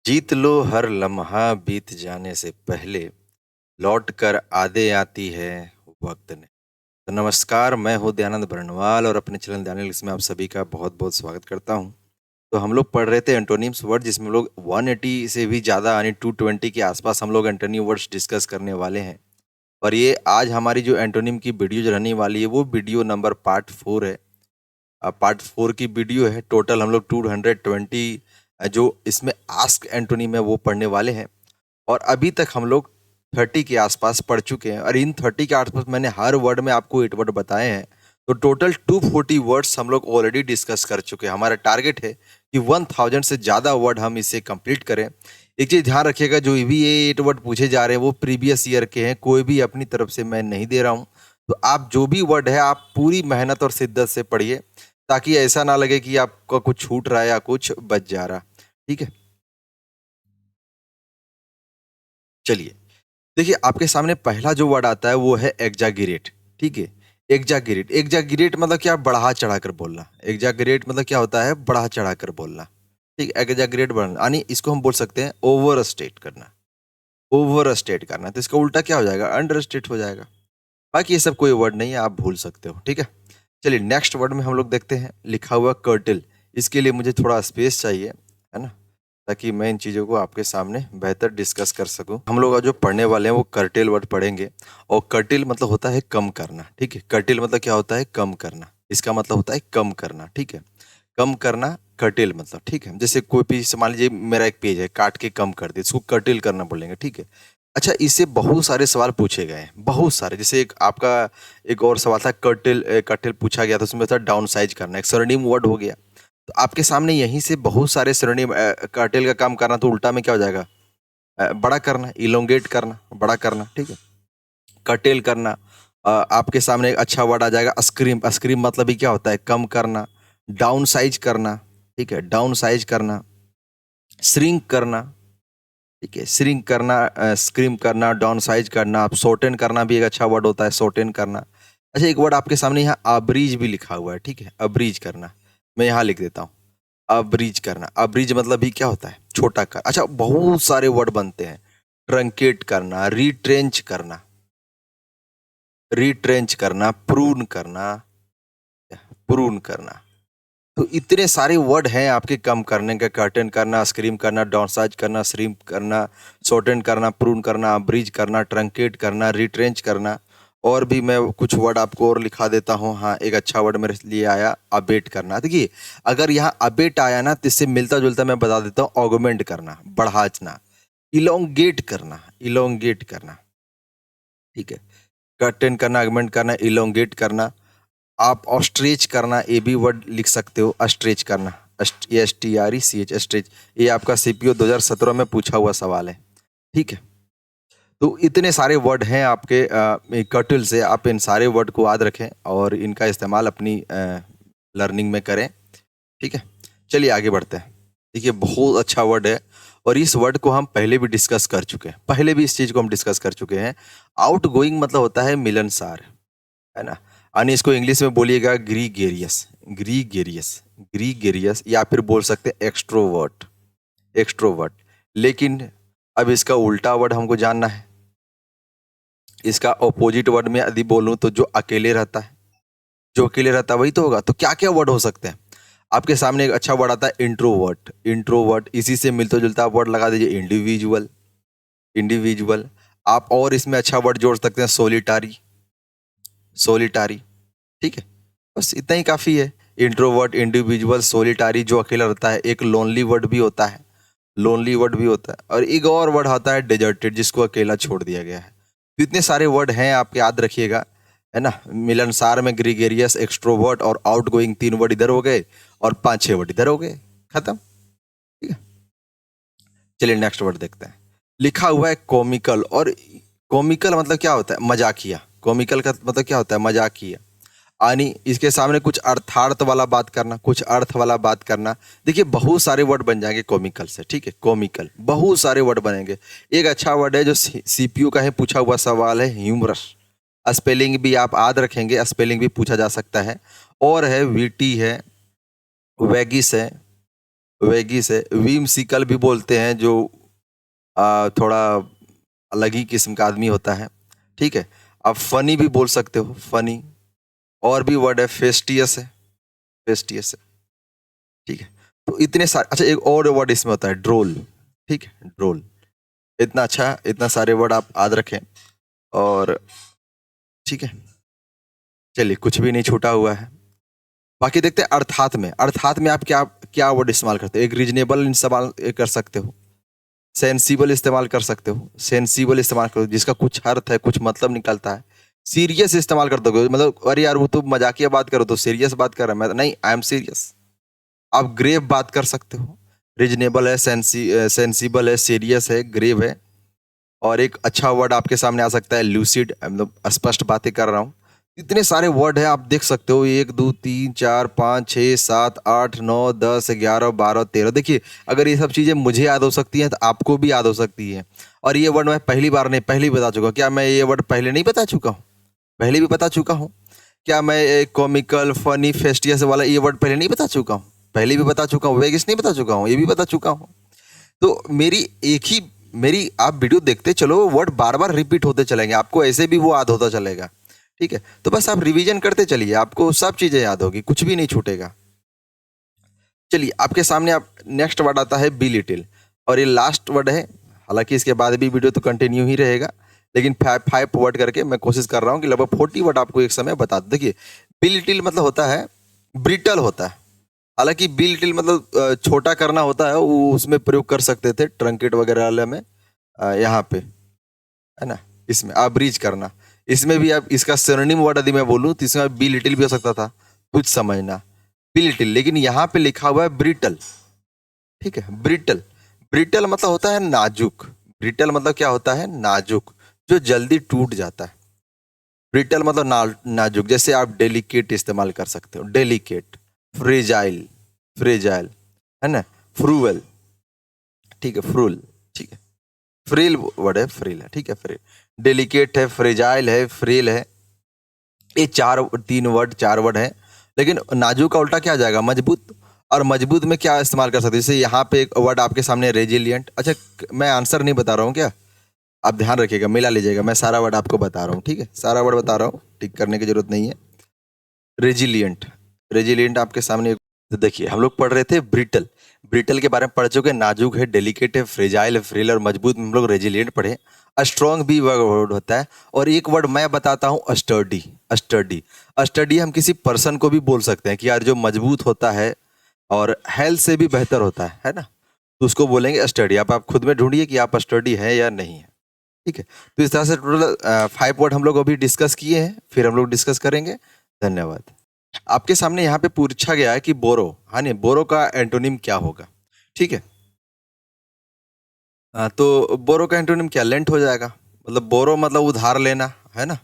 जीत लो हर लम्हा बीत जाने से पहले, लौट कर आदे आती है वक्त ने। तो नमस्कार, मैं हूँ दयानंद बरनवाल और अपने चैनल दयानंद में आप सभी का बहुत बहुत स्वागत करता हूँ। तो हम लोग पढ़ रहे थे एंटोनिम्स वर्ड, जिसमें हम लोग 180 से भी ज़्यादा यानी 220 के आसपास हम लोग एंटोनिम वर्ड्स डिस्कस करने वाले हैं। और ये आज हमारी जो एंटोनिम की वीडियो जो रहने वाली है वो वीडियो नंबर पार्ट 4 है। पार्ट 4 की वीडियो है। टोटल हम लोग 220 जो इसमें आस्क एंटोनिम है वो पढ़ने वाले हैं। और अभी तक हम लोग 30 के आसपास पढ़ चुके हैं और इन 30 के आसपास मैंने हर वर्ड में आपको 8 वर्ड बताए हैं। तो टोटल 240 वर्ड्स हम लोग ऑलरेडी डिस्कस कर चुके हैं। हमारा टारगेट है कि 1000 से ज़्यादा वर्ड हम इसे कंप्लीट करें। एक चीज़ ध्यान रखिएगा, जो भी ये 8 वर्ड पूछे जा रहे हैं वो प्रीवियस ईयर के हैं, कोई भी अपनी तरफ से मैं नहीं दे रहा हूँ। तो आप जो भी वर्ड है आप पूरी मेहनत और शिद्दत से पढ़िए, ताकि ऐसा ना लगे कि आपका कुछ छूट रहा है या कुछ बच जा रहा। ठीक है, चलिए। देखिए, आपके सामने पहला जो वर्ड आता है वो है एग्जागिरेट। ठीक है, एग्जागिरेट। एग्जागिरेट मतलब क्या? बढ़ा चढ़ा कर बोलना। एग्जागिरेट मतलब क्या होता है? बढ़ा चढ़ा कर बोलना। ठीक, एग्जागिरेट बढ़ना यानी इसको हम बोल सकते हैं ओवर स्टेट करना। ओवर स्टेट करना, तो इसका उल्टा क्या हो जाएगा? अंडर स्टेट हो जाएगा। बाकी ये सब कोई वर्ड नहीं है, आप भूल सकते हो। ठीक है, चलिए नेक्स्ट वर्ड में हम लोग देखते हैं। लिखा हुआ कर्टिल। इसके लिए मुझे थोड़ा स्पेस चाहिए, है ना, ताकि मैं इन चीज़ों को आपके सामने बेहतर डिस्कस कर सकूं। हम लोग आज जो पढ़ने वाले हैं वो कर्टेल वर्ड पढ़ेंगे। और कर्टेल मतलब होता है कम करना। ठीक है, कर्टेल मतलब क्या होता है? कम करना। इसका मतलब होता है कम करना। ठीक है, कम करना कर्टेल मतलब। ठीक है, जैसे कोई पीस, मान लीजिए मेरा एक पेज है, काट के कम कर दे, इसको कर्टेल करना बोलेंगे। ठीक है, अच्छा, इससे बहुत सारे सवाल पूछे गए हैं, बहुत सारे। जैसे एक आपका एक और सवाल था, कर्टेल कर्टेल पूछा गया था, उसमें था डाउन साइज करना, एक सरनीम वर्ड हो गया। तो आपके सामने यहीं से बहुत सारे श्रेणी कार्टेल का काम करना, तो उल्टा में क्या हो जाएगा? बड़ा करना, इलोंगेट करना, बड़ा करना। ठीक है, कर्टेल करना। आपके सामने एक अच्छा वर्ड आ जाएगा, अस्क्रीम। अस्क्रीम मतलब ही क्या होता है? कम करना। डाउन साइज करना। ठीक है, डाउन साइज करना। श्रिंक करना। ठीक है, श्रिंक करना, स्क्रीम करना, डाउन साइज करना। आप शॉर्टेन करना भी एक अच्छा वर्ड होता है, शॉर्टेन करना। अच्छा, एक वर्ड आपके सामने यहाँ अब्रीज भी लिखा हुआ है। ठीक है, अब्रीज करना, मैं यहाँ लिख देता हूँ। अब्रीज करना, अब्रीज मतलब भी क्या होता है? छोटा कर। अच्छा, बहुत सारे वर्ड बनते हैं। ट्रंकेट करना, रिट्रेंच करना, रिट्रेंच करना, प्रून करना, प्रून करना। तो इतने सारे वर्ड हैं आपके कम करने का। कर्टन करना, स्क्रीम करना, डाउनसाइज करना, श्रिम करना, शॉर्टन करना, प्रून करना, ब्रिज करना, ट्रंकेट करना, रिट्रेंच करना। और भी मैं कुछ वर्ड आपको और लिखा देता हूँ। हाँ, एक अच्छा वर्ड मेरे लिए आया, अबेट करना। देखिए, अगर यहाँ अबेट आया ना तो इससे मिलता जुलता मैं बता देता हूँ, ऑगमेंट करना, बढ़ाना, इलोंगेट करना, इलोंगेट करना। ठीक है, कर्टन करना, ऑगमेंट करना, इलोंगेट करना। आप ऑस्ट्रेच करना, ए बी वर्ड लिख सकते हो, अस्ट्रेच करना, STRECH, अस्ट्रेच। ये आपका CPO 2017 में पूछा हुआ सवाल है। ठीक है, तो इतने सारे वर्ड हैं आपके कर्टल से। आप इन सारे वर्ड को याद रखें और इनका इस्तेमाल अपनी लर्निंग में करें। ठीक है, चलिए आगे बढ़ते हैं। देखिए, बहुत अच्छा वर्ड है और इस वर्ड को हम पहले भी डिस्कस कर चुके हैं। पहले भी इस चीज़ को हम डिस्कस कर चुके हैं। आउट गोइंग मतलब होता है मिलनसार, है ना। यानी इसको इंग्लिश में बोलिएगा ग्रीगेरियस, ग्रीगेरियस, ग्रीगेरियस, या फिर बोल सकते हैं एक्सट्रोवर्ट, एक्सट्रोवर्ट। लेकिन अब इसका उल्टा वर्ड हमको जानना है। इसका ऑपोजिट वर्ड में यदि बोलूं तो जो अकेले रहता है, जो अकेले रहता है वही तो होगा। तो क्या क्या वर्ड हो सकते हैं? आपके सामने एक अच्छा वर्ड आता है इंट्रोवर्ट, इंट्रोवर्ट। इसी से मिलता जुलता वर्ड लगा दीजिए इंडिविजुअल, इंडिविजुअल। आप और इसमें अच्छा वर्ड जोड़ सकते हैं सोलिटारी, सोलिटारी। ठीक है, बस इतना ही काफ़ी है। इंट्रोवर्ट, इंडिविजुअल, सोलिटारी, जो अकेला रहता है। एक लोनली वर्ड भी होता है, लोनली वर्ड भी होता है। और एक और वर्ड आता है डेजर्टेड, जिसको अकेला छोड़ दिया गया है। तो इतने सारे वर्ड हैं, आप याद रखिएगा, है ना। मिलनसार में ग्रीगेरियस, एक्सट्रोवर्ट और आउटगोइंग, 3 वर्ड इधर हो गए और 5-6 वर्ड इधर हो गए, खत्म। ठीक है, चलिए नेक्स्ट वर्ड देखते हैं। लिखा हुआ है कॉमिकल। और कॉमिकल मतलब क्या होता है? मजाकिया। कॉमिकल का मतलब क्या होता है? मजाकिया। यानी इसके सामने कुछ अर्थार्थ वाला बात करना, कुछ अर्थ वाला बात करना। देखिए, बहुत सारे वर्ड बन जाएंगे कॉमिकल से। ठीक है, कॉमिकल, बहुत सारे वर्ड बनेंगे। एक अच्छा वर्ड है जो CPU का है, पूछा हुआ सवाल है, ह्यूमरस। स्पेलिंग भी आप याद रखेंगे, स्पेलिंग भी पूछा जा सकता है। और है वीटी है, वैगिस है, वेगिस है, whimsical भी बोलते हैं जो थोड़ा अलग ही किस्म का आदमी होता है, ठीक है। आप फनी भी बोल सकते हो, फनी। और भी वर्ड है, फेस्टियस है, फेस्टियस है, ठीक है। तो इतने सारे, अच्छा एक और वर्ड इसमें होता है, ड्रोल, ठीक है, ड्रोल। इतना अच्छा, इतना सारे वर्ड आप याद रखें, और ठीक है, चलिए कुछ भी नहीं छूटा हुआ है। बाकी देखते हैं अर्थात में। अर्थात में आप क्या क्या वर्ड इस्तेमाल करते हो? एक रीजनेबल इस्तेमाल कर सकते हो, सेंसिबल इस्तेमाल कर सकते हो, सेंसिबल इस्तेमाल करो जिसका कुछ अर्थ है, कुछ मतलब निकलता है। सीरियस इस्तेमाल करते हो, मतलब अरे यार वो तो मजाकिया बात करो, तो सीरियस बात कर रहा है, मैं नहीं, आई एम सीरियस। आप ग्रेव बात कर सकते हो, रीजनेबल है, सेंसिबल है, सीरियस है, ग्रेव है। और एक अच्छा वर्ड आपके सामने आ सकता है, लूसिड, मतलब स्पष्ट बातें कर रहा हूँ। इतने सारे वर्ड हैं, आप देख सकते हो, 1 2 3 4 5 6 7 8 9 10 11 12 13। देखिए, अगर ये सब चीज़ें मुझे याद हो सकती हैं तो आपको भी याद हो सकती है। और ये वर्ड मैं पहली बार नहीं, पहले बता चुका हूँ। क्या मैं ये वर्ड पहले नहीं बता चुका हूँ? पहले भी बता चुका हूँ। क्या मैं कॉमिकल, फनी, फेस्टियस वाला ये वर्ड पहले नहीं बता चुका हूँ? पहले भी बता चुका हूँ। वेगिस नहीं बता चुका हूँ, ये भी बता चुका हूँ। तो मेरी आप वीडियो देखते चलो, वर्ड बार बार रिपीट होते चलेंगे, आपको ऐसे भी वो याद होता चलेगा, ठीक है। तो बस आप रिवीजन करते चलिए, आपको सब चीजें याद होगी, कुछ भी नहीं छूटेगा। चलिए, आपके सामने आप नेक्स्ट वर्ड आता है, बी लिटिल, और ये लास्ट वर्ड है। हालांकि इसके बाद भी वीडियो तो कंटिन्यू ही रहेगा, लेकिन फाइव वर्ड करके मैं कोशिश कर रहा हूँ कि लगभग 40 वर्ड आपको एक समय बता दूं। देखिए, बी लिटिल मतलब होता है, ब्रिटल होता है। हालांकि बी लिटिल मतलब छोटा करना होता है, वो उसमें प्रयोग कर सकते थे ट्रंकेट वगैरह वाले में, यहाँ पे, है ना, इसमें ब्रीज करना। इसमें भी आप इसका सिनोनिम वर्ड यदि मैं बोलूँ तो इसमें बी लिटिल भी हो सकता था, कुछ समझना, बी लिटिल। लेकिन यहाँ पे लिखा हुआ है ब्रिटल, ठीक है, ब्रिटल। ब्रिटल मतलब होता है नाजुक। ब्रिटल मतलब क्या होता है? नाजुक, जो जल्दी टूट जाता है। ब्रिटल मतलब नाजुक। जैसे आप डेलिकेट इस्तेमाल कर सकते हो, डेलिकेट, फ्रेजाइल, फ्रेजाइल, है ना, फ्रूअल, ठीक है, फ्रूल, ठीक है, फ्रील वर्ड है, फ्रील है, ठीक है, फ्रील। डेलिकेट है, फ्रेजाइल है, फ्रील है। ये चार वर्ड है। लेकिन नाजुक का उल्टा क्या आ जाएगा? मजबूत। और मजबूत में क्या इस्तेमाल कर सकते हैं? जैसे यहाँ पे एक वर्ड आपके सामने, रेजिलियंट। अच्छा, मैं आंसर नहीं बता रहा हूँ क्या, आप ध्यान रखिएगा, मिला लीजिएगा, मैं सारा वर्ड आपको बता रहा हूँ, ठीक है, सारा वर्ड बता रहा हूँ, टिक करने की जरूरत नहीं है। रेजिलियंट, रेजिलियंट आपके सामने। तो देखिए, हम लोग पढ़ रहे थे ब्रिटल, ब्रिटल के बारे में पढ़ चुके हैं। नाजुक है, डेलिकेट है, फ्रेजाइल है, फ्रेल और मजबूत में हम लोग रेजिलियंट पढ़े। स्ट्रॉन्ग भी वर्ड होता है। और एक वर्ड मैं बताता हूँ, स्टर्डी, स्टर्डी। स्टर्डी हम किसी पर्सन को भी बोल सकते हैं कि यार जो मजबूत होता है और हेल्थ से भी बेहतर होता है ना, तो उसको बोलेंगे स्टडी। आप खुद में ढूंढिए कि आप स्टडी है या नहीं है, ठीक है। तो इस तरह से टोटल 5 वर्ड हम लोग अभी डिस्कस किए हैं, फिर हम लोग डिस्कस करेंगे। धन्यवाद। आपके सामने यहाँ पे पूछा गया है कि बोरो, हाँ नहीं, बोरो का एंटोनिम क्या होगा, ठीक है। तो बोरो का एंटोनिम क्या? लेंट हो जाएगा। मतलब बोरो मतलब उधार लेना, है ना।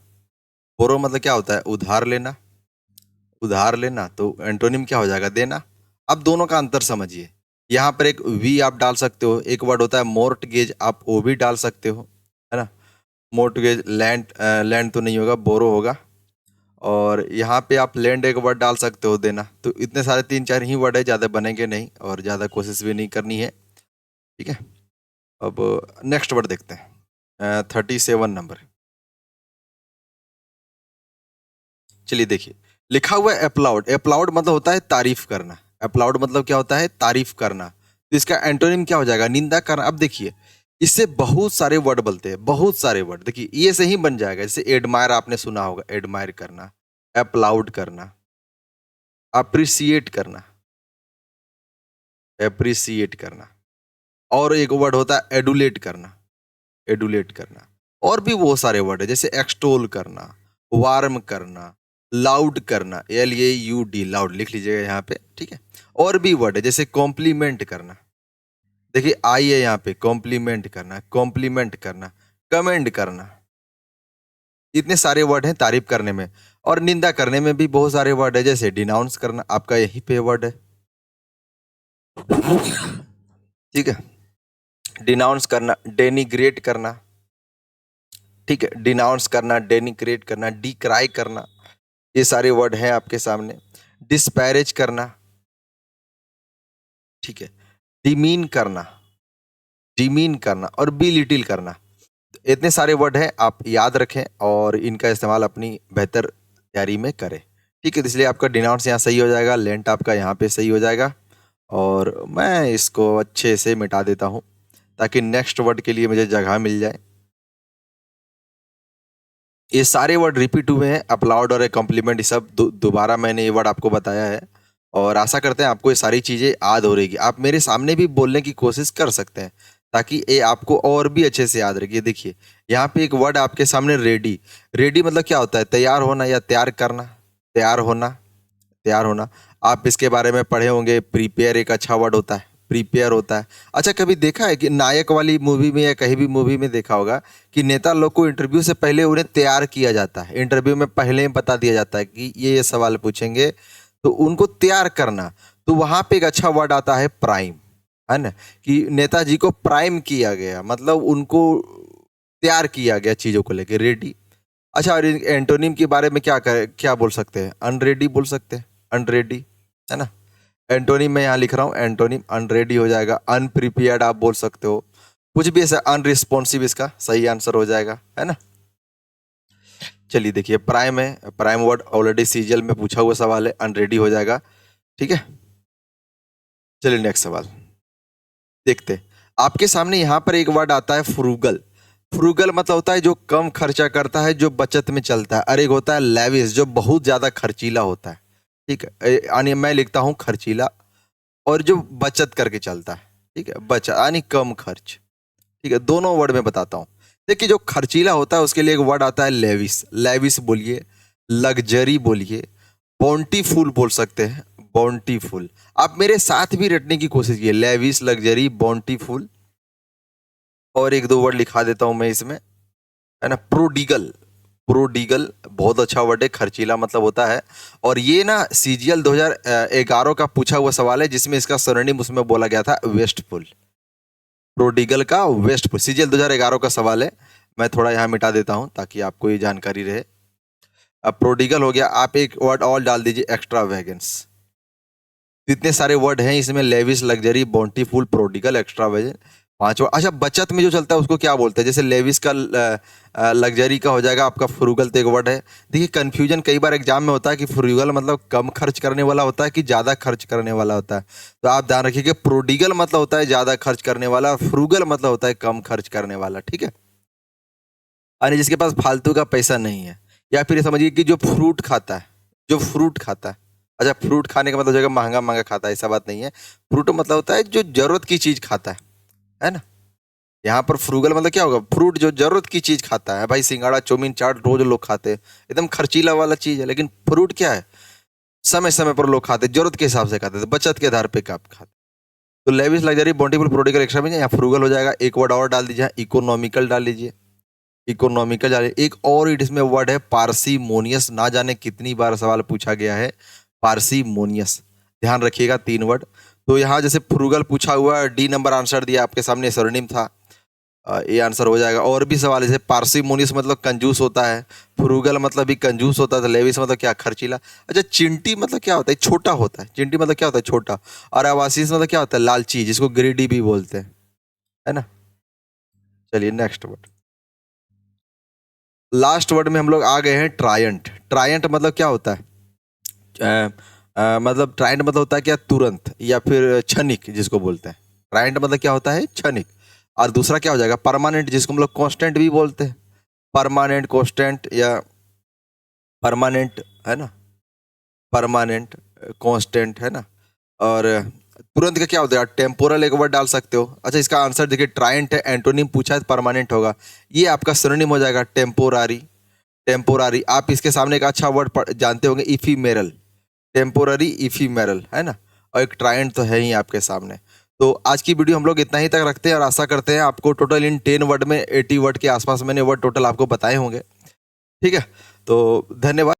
बोरो मतलब क्या होता है? उधार लेना, उधार लेना। तो एंटोनिम क्या हो जाएगा? देना। अब दोनों का अंतर समझिए। यहाँ पर एक वी आप डाल सकते हो, एक वर्ड होता है मोर्टगेज, आप वो भी डाल सकते हो, है ना। मोर्टगेज, लैंड, लैंड तो नहीं होगा, बोरो होगा। और यहाँ पे आप लैंड एक वर्ड डाल सकते हो, देना। तो इतने सारे 3 4 ही वर्ड है, ज़्यादा बनेंगे नहीं और ज़्यादा कोशिश भी नहीं करनी है, ठीक है। अब नेक्स्ट वर्ड देखते हैं, 37 नंबर। चलिए देखिए, लिखा हुआ है अप्लाउड। अप्लाउड मतलब होता है तारीफ करना। अप्लाउड मतलब क्या होता है? तारीफ करना। तो इसका एंटोनिम क्या हो जाएगा? निंदा करना। अब देखिए, इससे बहुत सारे वर्ड बनते हैं, बहुत सारे वर्ड। देखिए, ये से ही बन जाएगा। जैसे एडमायर आपने सुना होगा, एडमायर करना, अप्लाउड करना, अप्रिसिएट करना, एप्रिसिएट करना। और एक वर्ड होता है एडुलेट करना, एडुलेट करना। और भी बहुत सारे वर्ड है, जैसे एक्सटोल करना, वार्म करना, लाउड करना, LAUD, लाउड लिख लीजिएगा यहाँ पे, ठीक है। और भी वर्ड है, जैसे कॉम्प्लीमेंट करना। देखिए आई है यहाँ पे, कॉम्प्लीमेंट करना, कॉम्प्लीमेंट करना, कमेंड करना। इतने सारे वर्ड हैं तारीफ करने में। और निंदा करने में भी बहुत सारे वर्ड है, जैसे डिनाउंस करना, आपका यही पे वर्ड है, ठीक है। डिनाउंस करना, डेनिग्रेट करना, ठीक है, डिनाउंस करना, डेनिग्रेट करना, डिक्राई करना, ये सारे वर्ड हैं आपके सामने। डिस्पैरेज करना, ठीक है। डिमीन करना, डिमीन करना और बिलिटिल करना। इतने सारे वर्ड हैं, आप याद रखें और इनका इस्तेमाल अपनी बेहतर तैयारी में करें। ठीक है, तो इसलिए आपका डिनाउंस यहाँ सही हो जाएगा, लेंट आपका यहाँ पे सही हो जाएगा और मैं इसको अच्छे से मिटा देता हूँ ताकि नेक्स्ट वर्ड के लिए मुझे जगह मिल जाए। ये सारे वर्ड रिपीट हुए हैं, अपलाउड और कॉम्प्लीमेंट, ये सब दोबारा मैंने ये वर्ड आपको बताया है और आशा करते हैं आपको ये सारी चीज़ें याद हो रहेगी। आप मेरे सामने भी बोलने की कोशिश कर सकते हैं ताकि ये आपको और भी अच्छे से याद रखिए। देखिए यहाँ पे एक वर्ड आपके सामने रेडी। रेडी मतलब क्या होता है? तैयार होना या तैयार करना, तैयार होना, तैयार होना। आप इसके बारे में पढ़े होंगे, प्रिपेयर एक अच्छा वर्ड होता है, प्रिपेयर होता है। अच्छा, कभी देखा है कि नायक वाली मूवी में या कहीं भी मूवी में देखा होगा कि नेता लोग को इंटरव्यू से पहले उन्हें तैयार किया जाता है, इंटरव्यू में पहले ही बता दिया जाता है कि ये सवाल पूछेंगे, तो उनको तैयार करना। तो वहाँ पे एक अच्छा वर्ड आता है प्राइम, है ना, कि नेताजी को प्राइम किया गया, मतलब उनको तैयार किया गया चीज़ों को लेकर, रेडी। अच्छा, और एंटोनिम के बारे में क्या बोल सकते हैं? अनरेडी बोल सकते हैं, अनरेडी, है ना। एंटोनिम मैं यहाँ लिख रहा हूँ, एंटोनिम अनरेडी हो जाएगा। अनप्रिपेयर्ड आप बोल सकते हो, कुछ भी ऐसा। अनरिस्पॉन्सिव इसका सही आंसर हो जाएगा, है ना। चलिए देखिए, प्राइम है, प्राइम वर्ड ऑलरेडी सीजीएल में पूछा हुआ सवाल है, अनरेडी हो जाएगा। ठीक है, चलिए नेक्स्ट सवाल देखते हैं। आपके सामने यहाँ पर एक वर्ड आता है फ्रूगल। फ्रूगल मतलब होता है जो कम खर्चा करता है, जो बचत में चलता है। और एक होता है लेविस, जो बहुत ज्यादा खर्चीला होता है। ठीक है, यानी मैं लिखता हूँ खर्चीला, और जो बचत करके चलता है। ठीक है, बचत यानी कम खर्च। ठीक है, दोनों वर्ड में बताता हूँ। देखिए, जो खर्चीला होता है उसके लिए एक वर्ड आता है लेविस। लेविस बोलिए, लग्जरी बोलिए, बाउंटीफुल बोल सकते हैं, बाउंटीफुल। आप मेरे साथ भी रटने की कोशिश कीजिए, लेविस, लग्जरी, बाउंटीफुल। और एक दो वर्ड लिखा देता हूं मैं इसमें, है ना। प्रोडिगल, प्रोडिगल बहुत अच्छा वर्ड है, खर्चीला मतलब होता है। और ये ना सीजीएल 2011 का पूछा हुआ सवाल है, जिसमें इसका सरनेम उसमें बोला गया था वेस्टफुल। प्रोडिगल का वेस्टफुल, सीजीएल 2011 का सवाल है। मैं थोड़ा यहाँ मिटा देता हूँ ताकि आपको ये जानकारी रहे। अब प्रोडिगल हो गया, आप एक वर्ड और डाल दीजिए, एक्स्ट्रा वैगन्स। इतने सारे वर्ड हैं इसमें, lavish, luxury, bountiful, prodigal, extravagant, 5 word. अच्छा, बचत में जो चलता है उसको क्या बोलते हैं? जैसे लेविस का लग्जरी का हो जाएगा आपका फ्रूगल, तो एक वर्ड है। देखिए, कंफ्यूजन कई बार एग्जाम में होता है कि फ्रूगल मतलब कम खर्च करने वाला होता है कि ज़्यादा खर्च करने वाला होता है। तो आप ध्यान रखिए कि प्रोडिगल मतलब होता है ज़्यादा खर्च करने वाला, फ्रूगल मतलब होता है कम खर्च करने वाला। ठीक है, यानी जिसके पास फालतू का पैसा नहीं है। या फिर समझिए कि जो फ्रूट खाता है, जो फ्रूट खाता है। अच्छा, फ्रूट खाने का मतलब जगह महंगा महंगा खाता है, ऐसा बात नहीं है। फ्रूट मतलब होता है जो जरूरत की चीज खाता है ना। यहाँ पर फ्रूगल मतलब क्या होगा? फ्रूट जो जरूरत की चीज खाता है। भाई सिंगाड़ा, चौमीन, चाट रोज लोग खाते हैं, एकदम खर्चीला वाला चीज है। लेकिन फ्रूट क्या है? समय समय पर लोग खाते, जरूरत के हिसाब से खाते थे, बचत के आधार पे आप खाते। तो lavish, luxury, bountiful, prodigal, extra में यहाँ फ्रूगल हो जाएगा। एक वर्ड और डाल दीजिए, इकोनॉमिकल डाल लीजिए, इकोनॉमिकल डालिए। एक और इसमें वर्ड है पार्सीमोनियस, ना जाने कितनी बार सवाल पूछा गया है, पार्सीमोनियस, ध्यान रखिएगा। 3 वर्ड। तो यहाँ जैसे फ्रूगल पूछा हुआ, डी नंबर आंसर दिया, आपके सामने सरनेम था, ये आंसर हो जाएगा। और भी सवाल जैसे पार्सीमोनियस मतलब कंजूस होता है, फ्रूगल मतलब भी कंजूस होता है, लेविस मतलब क्या? खर्चीला। अच्छा, चिंटी मतलब क्या होता है? छोटा होता है। चिंटी मतलब क्या होता है? छोटा। और अवासीस मतलब क्या होता है? लालची, जिसको ग्रीडी भी बोलते हैं, है ना। चलिए नेक्स्ट वर्ड, लास्ट वर्ड में हम लोग आ गए हैं, ट्रायंट। ट्रायंट मतलब क्या होता है? मतलब ट्रायंट मतलब होता है क्या? तुरंत या फिर क्षणिक, जिसको बोलते हैं। ट्रायंट मतलब क्या होता है? क्षणिक। और दूसरा क्या हो जाएगा? परमानेंट, जिसको हम लोग कांस्टेंट भी बोलते हैं। परमानेंट, कांस्टेंट या परमानेंट, है ना, परमानेंट, कांस्टेंट, है ना। और तुरंत का क्या होता है? टेम्पोरल एक वर्ड डाल सकते हो। अच्छा, इसका आंसर देखिए, ट्रायंट है, एंटोनिम पूछा है, परमानेंट होगा। ये आपका सिनोनिम हो जाएगा, टेम्पोरारी। टेम्पोरारी, आप इसके सामने एक अच्छा वर्ड जानते होंगे, इफीमेरल। टेम्पोररी, इफीमेरल, है ना। और एक ट्रायंट तो है ही आपके सामने। तो आज की वीडियो हम लोग इतना ही तक रखते हैं और आशा करते हैं आपको टोटल इन 10 वर्ड में 80 वर्ड के आसपास मैंने वर्ड टोटल आपको बताए होंगे। ठीक है, तो धन्यवाद।